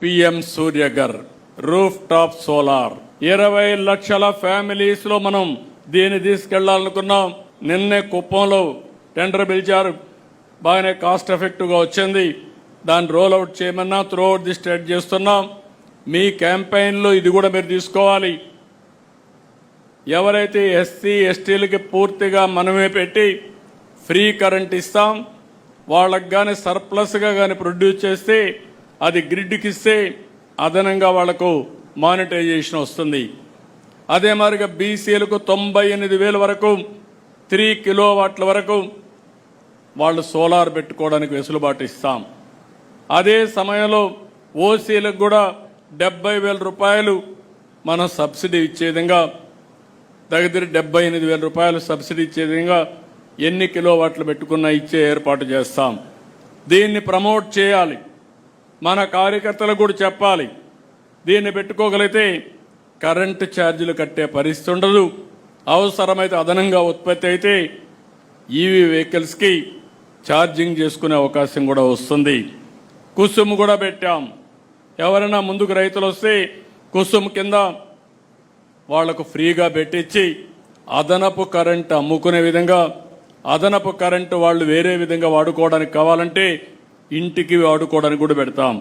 PM Surya Ghar roof top solar 20 లక్షల families లో మనం దీన్ని తీసుకెళ్లాలనుకున్నాం. నిన్నే కుప్పంలో టెండర్ పిలిచారు, బాగానే కాస్ట్ ఎఫెక్టివ్ గా వచ్చింది. దాన్ని రోల్ అవుట్ చేయమన్నా త్రూ అవుట్ ది స్టేట్ చేస్తున్నాం. మీ క్యాంపెయిన్ లో ఇది కూడా మీరు తీసుకోవాలి. ఎవరైతే ఎస్సీ ఎస్టీలకి పూర్తిగా మనమే పెట్టి ఫ్రీ కరెంట్ ఇస్తాం, వాళ్ళకి కానీ సర్ప్లస్గా కానీ ప్రొడ్యూస్ చేస్తే అది గ్రిడ్కి ఇస్తే అదనంగా వాళ్లకు మానిటైజేషన్ వస్తుంది. అదే మాదిరిగా బీసీలకు 98,000 వరకు 3 కిలోవాట్ల వరకు వాళ్ళు సోలార్ పెట్టుకోవడానికి వెసులుబాటు ఇస్తాం. అదే సమయంలో ఓసీలకు కూడా 70,000 రూపాయలు మనం సబ్సిడీ ఇచ్చే విధంగా, దగ్గర 78,000 రూపాయలు సబ్సిడీ ఇచ్చే విధంగా ఎన్ని కిలోవాట్లు పెట్టుకున్నా ఇచ్చే ఏర్పాటు చేస్తాం. దీన్ని ప్రమోట్ చేయాలి, మన కార్యకర్తలకు కూడా చెప్పాలి. దీన్ని పెట్టుకోగలిగితే కరెంటు ఛార్జీలు కట్టే పరిస్థితి ఉండదు. అవసరమైతే అదనంగా ఉత్పత్తి అయితే ఈవీ వెహికల్స్కి ఛార్జింగ్ చేసుకునే అవకాశం కూడా వస్తుంది. కుసుమ్ కూడా పెట్టాం. ఎవరైనా ముందుకు రైతులు వస్తే కుసుమ్ కింద వాళ్లకు ఫ్రీగా పెట్టించి అదనపు కరెంటు అమ్ముకునే విధంగా, అదనపు కరెంటు వాళ్ళు వేరే విధంగా వాడుకోవడానికి కావాలంటే ఇంటికి వాడుకోవడానికి కూడా పెడతాం.